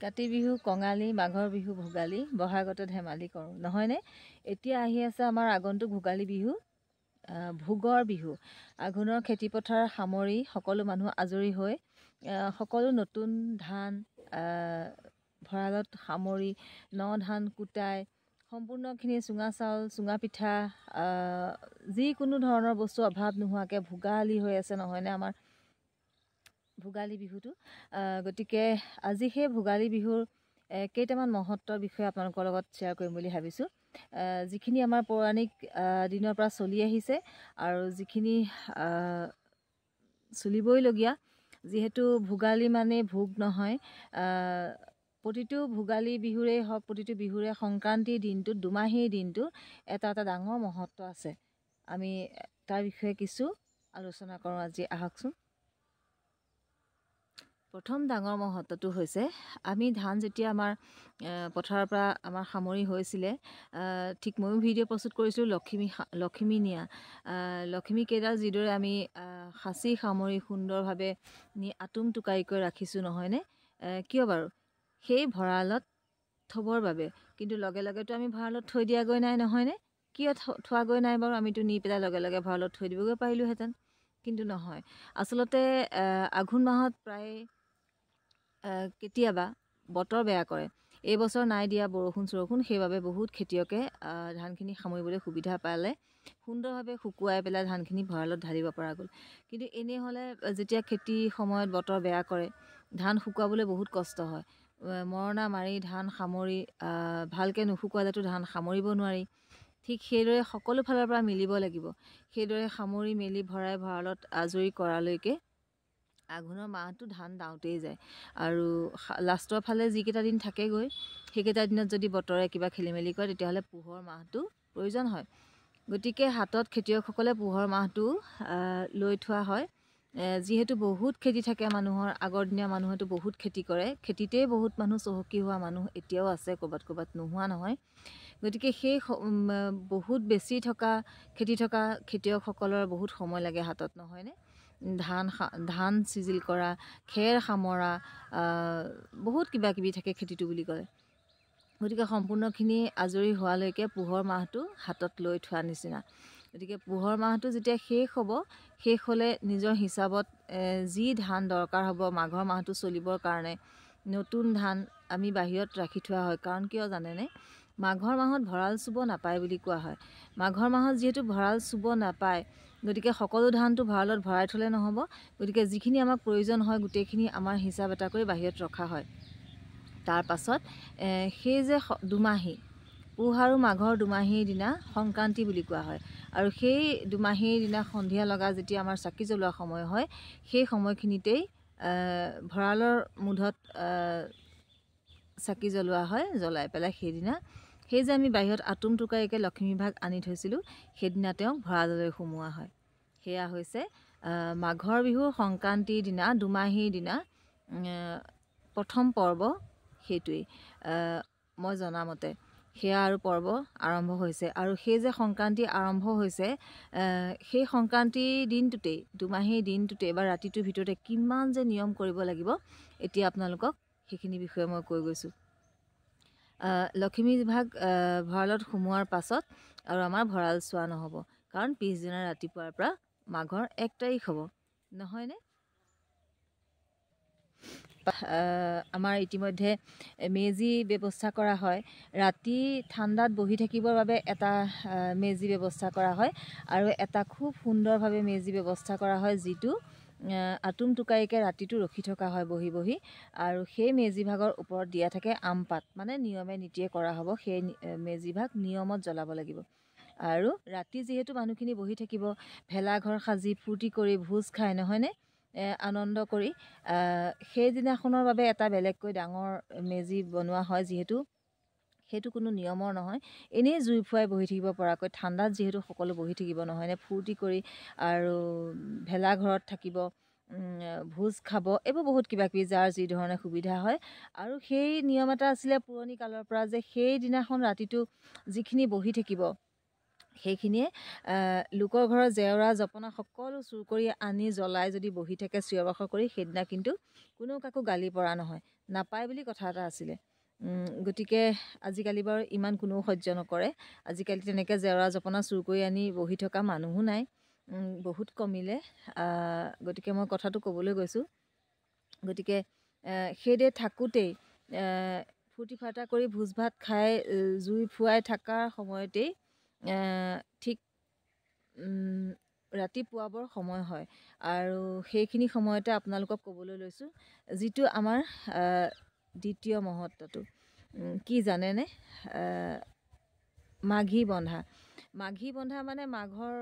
কাতি বিহু কঙালী, মাঘৰ বিহু ভোগালী, বহাগতে ধেমালি কৰোঁ, নহয়নে? এতিয়া আহি আছে আমাৰ আগন্তুক ভোগালী বিহু, ভোগৰ বিহু। আঘোণৰ খেতিপথাৰ সামৰি সকলো মানুহ আজৰি হৈ সকলো নতুন ধান ভঁৰালত সামৰি ধান কুটাই সম্পূৰ্ণখিনি চুঙা চাউল, চুঙা পিঠা, যিকোনো ধৰণৰ বস্তু অভাৱ নোহোৱাকৈ ভোগালী হৈ আছে, নহয়নে আমাৰ ভোগালী বিহুটো। গতিকে আজি সেই ভোগালী বিহুৰ কেইটামান মহত্বৰ বিষয়ে আপোনালোকৰ লগত শ্বেয়াৰ কৰিম বুলি ভাবিছোঁ, যিখিনি আমাৰ পৌৰাণিক দিনৰ পৰা চলি আহিছে আৰু যিখিনি চলিবইলগীয়া। যিহেতু ভোগালী মানে ভোগ নহয়, প্ৰতিটো ভোগালী বিহুৰেই হওক, প্ৰতিটো বিহুৰে সংক্ৰান্তিৰ দিনটোত, দুমাহীৰ দিনটো এটা এটা ডাঙৰ মহত্ব আছে। আমি তাৰ বিষয়ে কিছু আলোচনা কৰোঁ আজি, আহকচোন। প্ৰথম ডাঙৰ মহত্বটো হৈছে, আমি ধান যেতিয়া আমাৰ পথাৰৰ পৰা আমাৰ সামৰি হৈছিলে, ঠিক ময়ো ভিডিঅ' প্ৰস্তুত কৰিছিলোঁ লখিমী নিয়া। লখিমী কেইডাল যিদৰে আমি সাঁচি সামৰি সুন্দৰভাৱে নি আতুম টোকাৰিকৈ ৰাখিছোঁ, নহয়নে? কিয় বাৰু? সেই ভঁৰালত থ'বৰ বাবে। কিন্তু লগে লগেতো আমি ভঁৰালত থৈ দিয়াগৈ নাই, নহয়নে? কিয় থোৱাগৈ নাই বাৰু? আমিতো নি পেলাই লগে লগে ভঁৰালত থৈ দিবগৈ পাৰিলোঁহেঁতেন, কিন্তু নহয়। আচলতে আঘোণ মাহত প্ৰায় কেতিয়াবা বতৰ বেয়া কৰে। এইবছৰ নাই দিয়া বৰষুণ চৰষুণ, সেইবাবে বহুত খেতিয়কে ধানখিনি সামৰিবলৈ সুবিধা পালে সুন্দৰভাৱে শুকুৱাই পেলাই ধানখিনি ভঁৰালত ঢালিব পৰা গ'ল। কিন্তু এনেই হ'লে যেতিয়া খেতি সময়ত বতৰ বেয়া কৰে, ধান শুকুৱাবলৈ বহুত কষ্ট হয়। মৰণা মাৰি ধান সামৰি ভালকৈ নুশুকুৱালেতো ধান সামৰিব নোৱাৰি। ঠিক সেইদৰে সকলো ফালৰ পৰা মিলিব লাগিব। সেইদৰে সামৰি মেলি ভৰাই ভঁৰালত আজৰি কৰালৈকে আঘোণৰ মাহটো ধান দাওঁতেই যায়। আৰু লাষ্টৰ ফালে যিকেইটা দিন থাকেগৈ, সেইকেইটা দিনত যদি বতৰে কিবা খেলি মেলি কৰে, তেতিয়াহ'লে পুহৰ মাহটো প্ৰয়োজন হয়। গতিকে হাতত খেতিয়কসকলে পুহৰ মাহটো লৈ থোৱা হয়। যিহেতু বহুত খেতি থাকে মানুহৰ, আগৰ দিনীয়া মানুহেতো বহুত খেতি কৰে, খেতিতেই বহুত মানুহ চহকী হোৱা মানুহ এতিয়াও আছে, ক'ৰবাত ক'ৰবাত নোহোৱা নহয়। গতিকে সেই বহুত বেছি খেতি থকা খেতিয়কসকলৰ বহুত সময় লাগে হাতত, নহয়নে? ধান চিজিল কৰা, খেৰ সামৰা, বহুত কিবা কিবি থাকে খেতিটো বুলি ক'লে। গতিকে সম্পূৰ্ণখিনি আজৰি হোৱালৈকে পুহৰ মাহটো হাতত লৈ থোৱা নিচিনা। গতিকে পুহৰ মাহটো যেতিয়া শেষ হ'ব, শেষ হ'লে নিজৰ হিচাপত যি ধান দৰকাৰ হ'ব মাঘৰ মাহটো চলিবৰ কাৰণে, নতুন ধান আমি বাহিৰত ৰাখি থোৱা হয়। কাৰণ কিয় জানেনে? মাঘৰ মাহত ভঁৰাল চুব নাপায় বুলি কোৱা হয়। মাঘৰ মাহত যিহেতু ভঁৰাল চুব নাপায়, গতিকে সকলো ধানটো ভঁৰালত ভৰাই থ'লে নহ'ব। গতিকে যিখিনি আমাক প্ৰয়োজন হয় গোটেইখিনি আমাৰ হিচাপ এটা কৰি বাহিৰত ৰখা হয়। তাৰ পাছত সেই যে দুমাহী, পুহ আৰু মাঘৰ দুমাহীৰ দিনা সংক্ৰান্তি বুলি কোৱা হয়। আৰু সেই দুমাহীৰ দিনা সন্ধিয়া লগা যেতিয়া আমাৰ চাকি জ্বলোৱা সময় হয়, সেই সময়খিনিতেই ভঁৰালৰ মূধত চাকি জ্বলোৱা হয়। জ্বলাই পেলাই সেইদিনা সেই যে আমি বাহিৰত আতুম টোকাৰিকৈ লখিমী ভাগ আনি থৈছিলোঁ, সেইদিনা তেওঁক ভঁৰাললৈ সোমোৱা হয়। সেয়া হৈছে মাঘৰ বিহুৰ সংক্ৰান্তিৰ দিনা, দুমাহীৰ দিনা প্ৰথম পৰ্ব সেইটোৱেই। মই জনামতে সেয়া আৰু পৰ্ব আৰম্ভ হৈছে। আৰু সেই যে সংক্ৰান্তি আৰম্ভ হৈছে, সেই সংক্ৰান্তিৰ দিনটোতেই, দুমাহীৰ দিনটোতেই বা ৰাতিটোৰ ভিতৰতে কিমান যে নিয়ম কৰিব লাগিব, এতিয়া আপোনালোকক সেইখিনি বিষয়ে মই কৈ গৈছোঁ। লখিমী ভাগ ভঁৰালত সোমোৱাৰ পাছত আৰু আমাৰ ভঁৰাল চোৱা নহ'ব, কাৰণ পিছদিনা ৰাতিপুৱাৰ পৰা মাঘৰ 1 তাৰিখ হ'ব, নহয়নে? আমাৰ ইতিমধ্যে মেজি ব্যৱস্থা কৰা হয়। ৰাতি ঠাণ্ডাত বহি থাকিবৰ বাবে এটা মেজি ব্যৱস্থা কৰা হয়, আৰু এটা খুব সুন্দৰভাৱে মেজি ব্যৱস্থা কৰা হয়, যিটো আতুম টোকাৰিকৈ ৰাতিটো ৰখি থকা হয় বহি বহি। আৰু সেই মেজি ভাগৰ ওপৰত দিয়া থাকে আম পাত, মানে নিয়মে নীতিয়ে কৰা হ'ব। সেই মেজি ভাগ নিয়মত জ্বলাব লাগিব। আৰু ৰাতি যিহেতু মানুহখিনি বহি থাকিব, ভেলাঘৰ সাজি ফূৰ্তি কৰি ভোজ খায়, নহয়নে? আনন্দ কৰি সেইদিনাখনৰ বাবে এটা বেলেগকৈ ডাঙৰ মেজি বনোৱা হয়। যিহেতু সেইটো কোনো নিয়মৰ নহয়, এনেই জুই ফুৱাই বহি থাকিব পৰাকৈ, ঠাণ্ডাত যিহেতু সকলো বহি থাকিব, নহয়নে? ফূৰ্তি কৰি আৰু ভেলাঘৰত থাকিব, ভোজ খাব, এইবোৰ বহুত কিবা কিবি যাৰ যি ধৰণে সুবিধা হয়। আৰু সেই নিয়ম এটা আছিলে পুৰণি কালৰ পৰা, যে সেইদিনাখন ৰাতিটো যিখিনি বহি থাকিব, সেইখিনিয়ে লোকৰ ঘৰৰ জেওৰা জপনা সকলো চুৰ কৰি আনি জ্বলাই যদি বহি থাকে চিঞৰ বাখৰ কৰি, সেইদিনা কিন্তু কোনো কাকো গালি পৰা নহয়, নাপায় বুলি কথা এটা আছিলে। গতিকে আজিকালি বাৰু ইমান কোনেও সহ্য নকৰে। আজিকালি তেনেকৈ জেওৰা জপনা চুৰ কৰি আনি বহি থকা মানুহো নাই, বহুত কমিলে। গতিকে মই কথাটো ক'বলৈ গৈছোঁ। গতিকে সেইদে থাকোঁতেই ফূৰ্তি ফাৰ্তা কৰি ভোজ ভাত খাই জুই ফুৱাই থকাৰ সময়তেই ঠিক ৰাতিপুৱাবৰ সময় হয়। আৰু সেইখিনি সময়তে আপোনালোকক ক'বলৈ লৈছোঁ যিটো আমাৰ দ্বিতীয় মহত্বটো কি জানেনে? মাঘী বন্ধা। মাঘী বন্ধা মানে মাঘৰ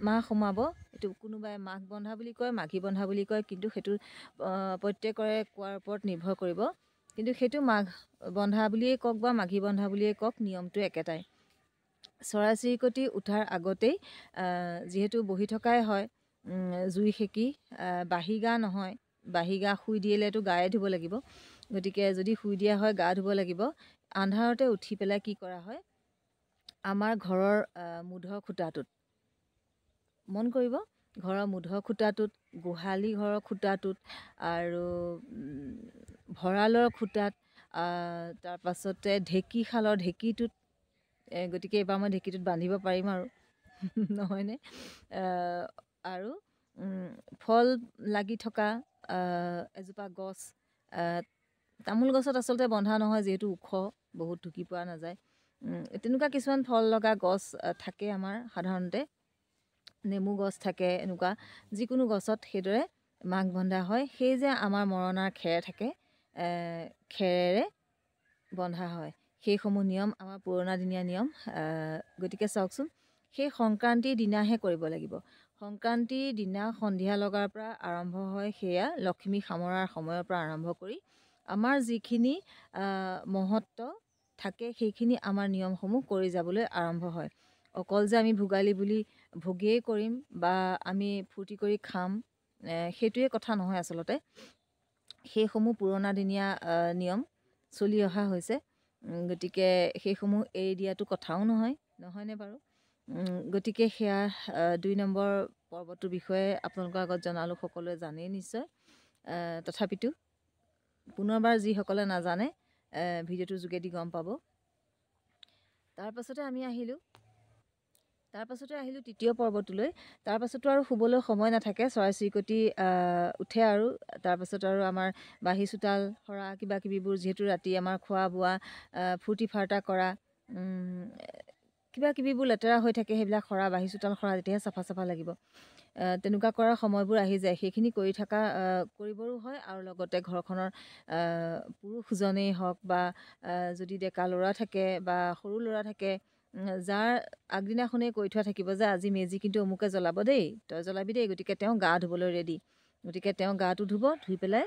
মাহ সোমাব, এইটো কোনোবাই মাঘ বন্ধা বুলি কয়, মাঘী বন্ধা বুলি কয়, কিন্তু সেইটো প্ৰত্যেকৰে কোৱাৰ ওপৰত নিৰ্ভৰ কৰিব। কিন্তু সেইটো মাঘ বন্ধা বুলিয়েই কওক বা মাঘী বন্ধা বুলিয়েই কওক, নিয়মটো একেটাই। চৰাই চিৰিকটি উঠাৰ আগতেই যিহেতু বহি থকাই হয়, জুই সেকি বাঁহী গা নহয়, বাঁহী গা শুই দিলেতো গায়ে ধুব লাগিব। গতিকে যদি শুই দিয়া হয় গা ধুব লাগিব। আন্ধাৰতে উঠি পেলাই কি কৰা হয়, আমাৰ ঘৰৰ মুধৰ খুঁটাটোত, মন কৰিব, ঘৰৰ মুধৰ খুঁটাটোত, গোহালি ঘৰৰ খুঁটাটোত আৰু ভঁৰালৰ খুঁটাত, তাৰপাছতে ঢেঁকীশালৰ ঢেঁকীটোত, গতিকে এইবাৰ মই ঢেঁকীটোত বান্ধিব পাৰিম আৰু নহয়নে? আৰু ফল লাগি থকা এজোপা গছ, তামোল গছত আচলতে বন্ধা নহয় যিহেতু ওখ, বহুত ঢুকি পোৱা নাযায়। তেনেকুৱা কিছুমান ফল লগা গছ থাকে আমাৰ সাধাৰণতে, নেমু গছ থাকে, এনেকুৱা যিকোনো গছত সেইদৰে মাঘ বন্ধা হয়। সেই যে আমাৰ মৰণাৰ খেৰ থাকে, খেৰেৰে বন্ধা হয়। সেইসমূহ নিয়ম আমাৰ পুৰণাদিনীয়া নিয়ম। গতিকে চাওকচোন, সেই সংক্ৰান্তিৰ দিনাহে কৰিব লাগিব। সংক্ৰান্তিৰ দিনা সন্ধিয়া লগাৰ পৰা আৰম্ভ হয়, সেয়া লক্ষ্মী সামৰাৰ সময়ৰ পৰা আৰম্ভ কৰি আমাৰ যিখিনি মহত্ব থাকে সেইখিনি আমাৰ নিয়মসমূহ কৰি যাবলৈ আৰম্ভ হয়। অকল যে আমি ভোগালী বুলি ভোগেই কৰিম বা আমি ফূৰ্তি কৰি খাম, সেইটোৱে কথা নহয় আচলতে। সেইসমূহ পুৰণাদিনীয়া নিয়ম চলি অহা হৈছে। গতিকে সেইসমূহ এৰি দিয়াটো কথাও নহয়নে বাৰু? গতিকে সেয়া 2 নম্বৰ পৰ্বটোৰ বিষয়ে আপোনালোকৰ আগত জনালোঁ, সকলোৱে জানেই নিশ্চয়। তথাপিতো পুনৰবাৰ যিসকলে নাজানে ভিডিঅ'টোৰ যোগেদি গম পাব। তাৰপাছতে আহিলোঁ তৃতীয় পৰ্বটোলৈ। তাৰপাছতো আৰু শুবলৈ সময় নাথাকে, চৰাই চিৰিকটি উঠে আৰু তাৰপাছত আৰু আমাৰ বাঁহী চোতাল সৰা কিবা কিবিবোৰ, যিহেতু ৰাতি আমাৰ খোৱা বোৱা ফূৰ্তি ফাৰ্তা কৰা কিবা কিবিবোৰ লেতেৰা হৈ থাকে, সেইবিলাক সৰা, বাঁহী চোতাল সৰা, তেতিয়াহে চাফা লাগিব। তেনেকুৱা কৰাৰ সময়বোৰ আহি যায়। সেইখিনি কৰিবৰো হয় আৰু লগতে ঘৰখনৰ পুৰুষজনেই হওক বা যদি ডেকা ল'ৰা থাকে বা সৰু ল'ৰা থাকে, যাৰ আগদিনাখনেই কৈ থোৱা থাকিব যে আজি মেজি কিন্তু অমুকে জ্বলাব দেই, তই জ্বলাবি দেই, গতিকে তেওঁ গা ধুবলৈ ৰেডি। গতিকে তেওঁ গাটো ধুব, ধুই পেলাই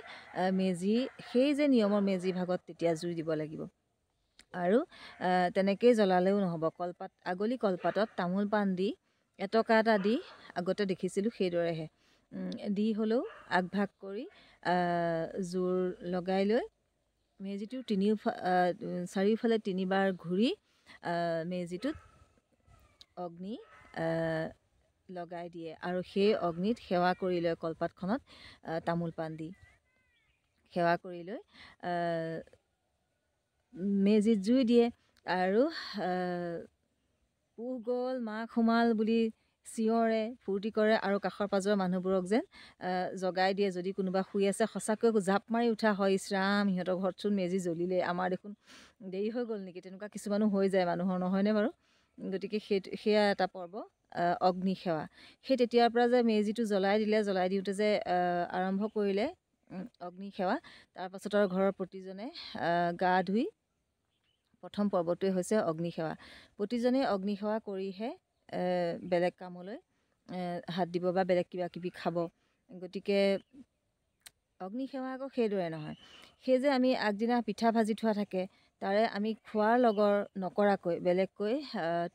মেজি, সেই যে নিয়মৰ মেজি ভাগত তেতিয়া জুই দিব লাগিব। আৰু তেনেকেই জ্বলালেও নহ'ব, আগলি কলপাতত তামোল পাণ দি এটকা এটা দি, আগতে দেখিছিলোঁ সেইদৰেহে দি হ'লেও আগভাগ কৰি জোৰ লগাই লৈ মেজিটোৰ চাৰিওফালে 3বাৰ ঘূৰি মেজিটোত অগ্নি লগাই দিয়ে আৰু সেই অগ্নিত সেৱা কৰি লয়, কলপাতখনত তামোল পাণ দি সেৱা কৰি লৈ মেজিত জুই দিয়ে। আৰু পুহ গ'ল মাঘ সোমাল বুলি চিঞৰে, ফূৰ্তি কৰে আৰু কাষৰ পাজৰৰ মানুহবোৰক যেন জগাই দিয়ে। যদি কোনোবা শুই আছে, সঁচাকৈ জাপ মাৰি উঠা হয়, ইচ ৰাম সিহঁতৰ ঘৰতচোন মেজি জ্বলিলে, আমাৰ দেখোন দেৰি হৈ গ'ল নেকি, তেনেকুৱা কিছুমানো হৈ যায় মানুহৰ, নহয়নে বাৰু? গতিকে সেয়া এটা পৰ্ব, অগ্নি সেৱা। সেই তেতিয়াৰ পৰা যে মেজিটো জ্বলাই দিওঁতে যে আৰম্ভ কৰিলে অগ্নি সেৱা, তাৰপাছত আৰু ঘৰৰ প্ৰতিজনে গা ধুই প্ৰথম পৰ্বটোৱে হৈছে অগ্নিসেৱা। প্ৰতিজনে অগ্নিসেৱা কৰিহে বেলেগ কামলৈ হাত দিব বা বেলেগ কিবা কিবি খাব। গতিকে অগ্নিসেৱা আকৌ সেইদৰে নহয়, সেই যে আমি আগদিনা পিঠা ভাজি থোৱা থাকে, তাৰে আমি খোৱাৰ লগৰ নকৰাকৈ বেলেগকৈ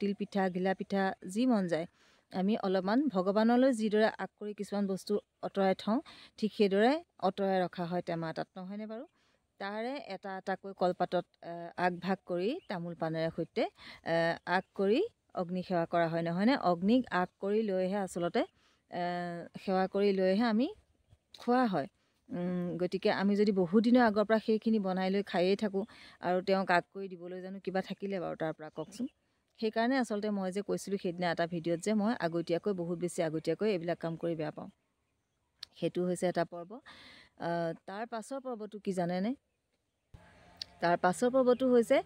তিল পিঠা, ঘিলা পিঠা যি মন যায় আমি অলপমান ভগৱানলৈ যিদৰে আগ কৰি কিছুমান বস্তু আঁতৰাই থওঁ, ঠিক সেইদৰে আঁতৰাই ৰখা হয় টেমা এটাত, নহয়নে বাৰু? তাৰে এটা এটাকৈ কলপাতত আগভাগ কৰি তামোল পাণেৰে সৈতে আগ কৰি অগ্নি সেৱা কৰা হয় নহয়নে? অগ্নিক আগ কৰি লৈহে আচলতে সেৱা কৰি লৈহে আমি খোৱা হয়। গতিকে আমি যদি বহুত দিনৰ আগৰ পৰা সেইখিনি বনাই লৈ খায়েই থাকোঁ আৰু তেওঁক আগ কৰি দিবলৈ জানো কিবা থাকিলে বাৰু তাৰ পৰা কওকচোন। সেইকাৰণে আচলতে মই যে কৈছিলোঁ সেইদিনা এটা ভিডিঅ'ত যে মই আগতীয়াকৈ বহুত বেছি আগতীয়াকৈ এইবিলাক কাম কৰি বেয়া পাওঁ। সেইটো হৈছে এটা পৰ্ব। তাৰ পাছৰ পৰ্বটো কি জানেনে? তাৰ পাছৰ পৰ্বটো হৈছে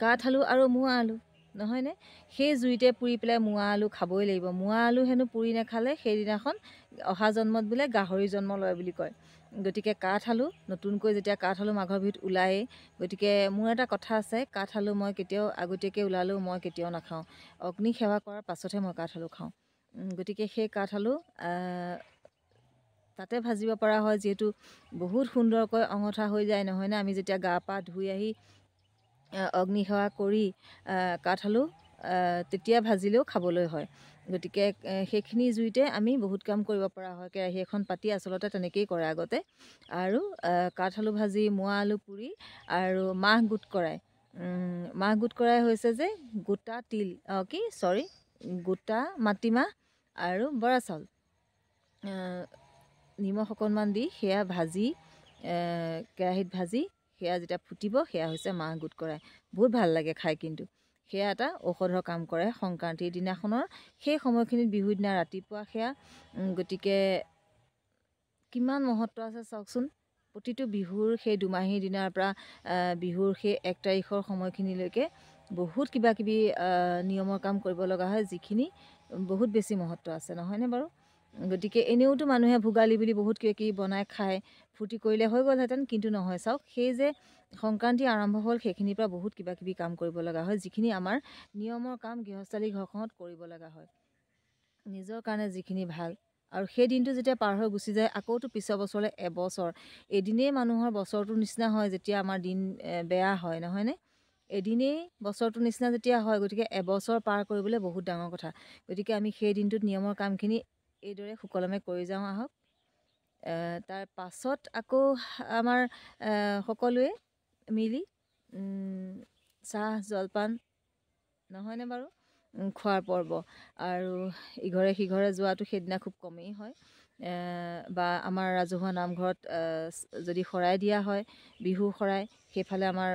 কাঠ আলু আৰু মোৱা আলু নহয়নে? সেই জুইতে পুৰি পেলাই মোৱা আলু খাবই লাগিব। মোৱা আলু হেনো পুৰি নাখালে সেইদিনাখন অহা জন্মত বোলে গাহৰি জন্ম লয় বুলি কয়। গতিকে কাঠ আলু নতুনকৈ যেতিয়া কাঠ আলু মাঘৰ বিহুত ওলায়েই, গতিকে মোৰ এটা কথা আছে, কাঠ আলু মই কেতিয়াও আগতীয়াকৈ ওলালেও মই কেতিয়াও নাখাওঁ। অগ্নি সেৱা কৰাৰ পাছতহে মই কাঠ আলু খাওঁ। গতিকে সেই কাঠ আলু তাতে ভাজিব পৰা হয়, যিহেতু বহুত সুন্দৰকৈ অঙঠা হৈ যায় নহয়নে? আমি যেতিয়া গা পা ধুই আহি অগ্নি সেৱা কৰি কাঠ আলু তেতিয়া ভাজিলেও খাবলৈ হয়। গতিকে সেইখিনি জুইতে আমি বহুত কাম কৰিব পৰা হয়। কেৰাহী এখন পাতি আচলতে তেনেকেই কৰে আগতে। আৰু কাঠ আলু ভাজি, মোৱা আলু পুৰি আৰু মাহ গোট কৰাই। মাহ গোট কৰাই হৈছে যে গোটা তিল গোটা মাটিমাহ আৰু বৰা চাউল নিমখ অকণমান দি সেয়া ভাজি কেৰাহীত ভাজি সেয়া যেতিয়া ফুটিব সেয়া হৈছে মাহ গোট কৰাই। বহুত ভাল লাগে খাই, কিন্তু সেয়া এটা ঔষধৰ কাম কৰে সংক্ৰান্তিৰ দিনাখনৰ সেই সময়খিনিত, বিহুৰ দিনা ৰাতিপুৱা সেয়া। গতিকে কিমান মহত্ব আছে চাওকচোন। প্ৰতিটো বিহুৰ সেই দুমাহীৰ দিনাৰ পৰা বিহুৰ সেই 1 তাৰিখৰ সময়খিনিলৈকে বহুত কিবা কিবি নিয়মৰ কাম কৰিব লগা হয়, যিখিনি বহুত বেছি মহত্ব আছে নহয়নে বাৰু? গতিকে এনেওতো মানুহে ভোগালী বুলি বহুত কিবা কিবি বনাই খায়, ফূৰ্তি কৰিলে হৈ গ'লহেঁতেন, কিন্তু নহয়। চাওক, সেই যে সংক্ৰান্তি আৰম্ভ হ'ল সেইখিনিৰ পৰা বহুত কিবা কিবি কাম কৰিব লগা হয়, যিখিনি আমাৰ নিয়মৰ কাম গৃহস্থালী ঘৰখনত কৰিব লগা হয় নিজৰ কাৰণে, যিখিনি ভাল। আৰু সেই দিনটো যেতিয়া পাৰ হৈ গুচি যায়, আকৌতো পিছৰ বছৰলৈ এবছৰ। এদিনেই মানুহৰ বছৰটোৰ নিচিনা হয় যেতিয়া আমাৰ দিন বেয়া হয় নহয়নে? এদিনেই বছৰটোৰ নিচিনা যেতিয়া হয়, গতিকে এবছৰ পাৰ কৰিবলৈ বহুত ডাঙৰ কথা। গতিকে আমি সেই দিনটোত নিয়মৰ কামখিনি এইদৰে সুকলমে কৰি যাওঁ আহক। তাৰ পাছত আকৌ আমাৰ সকলোৱে মিলি চাহ জলপান নহয়নে বাৰু খোৱাৰ পৰ্ব। আৰু ইঘৰে সিঘৰে যোৱাটো সেইদিনা খুব কমেই হয়। বা আমাৰ ৰাজহুৱা নামঘৰত যদি শৰাই দিয়া হয়, বিহু শৰাই, সেইফালে আমাৰ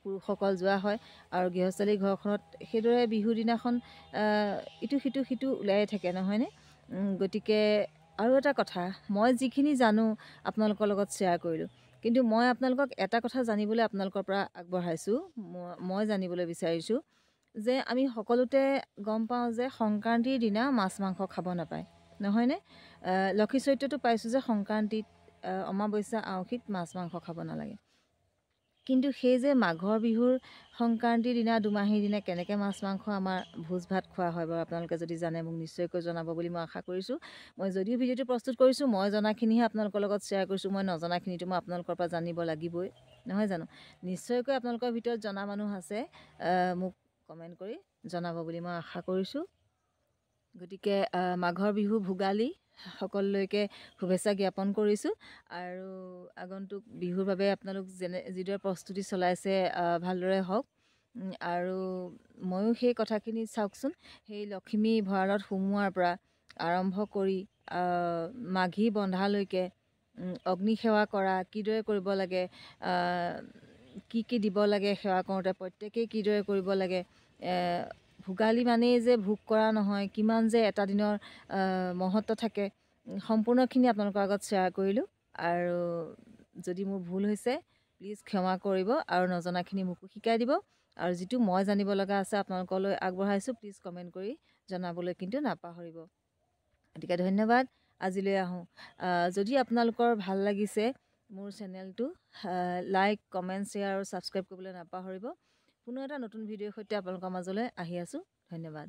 পুৰুষসকল যোৱা হয়। আৰু গৃহস্থালী ঘৰখনত সেইদৰে বিহুৰ দিনাখন ইটো সিটো ওলায়ে থাকে নহয়নে? গতিকে আৰু এটা কথা, মই যিখিনি জানো আপোনালোকৰ লগত শ্বেয়াৰ কৰিলোঁ, কিন্তু মই আপোনালোকক এটা কথা জানিবলৈ আপোনালোকৰ পৰা আগবঢ়াইছোঁ। মই জানিবলৈ বিচাৰিছোঁ যে আমি সকলোতে গম পাওঁ যে সংক্ৰান্তিৰ দিনা মাছ মাংস খাব নাপায় নহয়নে? লক্ষী চৰিত্ৰটো পাইছোঁ যে সংক্ৰান্তিত অমাৱস্যা আঁউসীত মাছ মাংস খাব নালাগে। কিন্তু সেই যে মাঘৰ বিহুৰ সংক্ৰান্তিৰ দিনা দুমাহীৰ দিনা কেনেকৈ মাছ মাংস আমাৰ ভোজ ভাত খোৱা হয় বাৰু, আপোনালোকে যদি জানে মোক নিশ্চয়কৈ জনাব বুলি মই আশা কৰিছোঁ। মই যদিও ভিডিঅ'টো প্ৰস্তুত কৰিছোঁ, মই জনাখিনিহে আপোনালোকৰ লগত শ্বেয়াৰ কৰিছোঁ। মই নজনাখিনিতো মই আপোনালোকৰ পৰা জানিব লাগিবই নহয় জানো? নিশ্চয়কৈ আপোনালোকৰ ভিতৰত জনা মানুহ আছে, মোক কমেণ্ট কৰি জনাব বুলি মই আশা কৰিছোঁ। গতিকে মাঘৰ বিহু ভোগালী সকলোলৈকে শুভেচ্ছা জ্ঞাপন কৰিছোঁ। আৰু আগন্তুক বিহুৰ বাবে আপোনালোক যিদৰে প্ৰস্তুতি চলাইছে ভালদৰে হওক। আৰু ময়ো সেই কথাখিনি চাওকচোন, সেই লখিমী ভঁৰালত সোমোৱাৰ পৰা আৰম্ভ কৰি মাঘী বন্ধালৈকে অগ্নি সেৱা কৰা কিদৰে কৰিব লাগে, কি দিব লাগে সেৱা কৰোঁতে, প্ৰত্যেকেই কিদৰে কৰিব লাগে। ভোগালী মানেই যে ভোগ কৰা নহয়, কিমান যে এটা দিনৰ মহত্ব থাকে, সম্পূৰ্ণখিনি আপোনালোকৰ আগত শ্বেয়াৰ কৰিলোঁ। আৰু যদি মোৰ ভুল হৈছে প্লিজ ক্ষমা কৰিব, আৰু নজনাখিনি মোকো শিকাই দিব। আৰু যিটো মই জানিব লগা আছে আপোনালোকলৈ আগবঢ়াইছোঁ, প্লিজ কমেণ্ট কৰি জনাবলৈ কিন্তু নাপাহৰিব। গতিকে ধন্যবাদ। আজিলৈ আহোঁ। যদি আপোনালোকৰ ভাল লাগিছে মোৰ চেনেলটো, লাইক, কমেণ্ট, শ্বেয়াৰ আৰু ছাবস্ক্ৰাইব কৰিবলৈ নাপাহৰিব। পুনৰ এটা নতুন ভিডিঅ'ৰ সৈতে আপোনালোকৰ মাজলৈ আহি আছোঁ। ধন্যবাদ।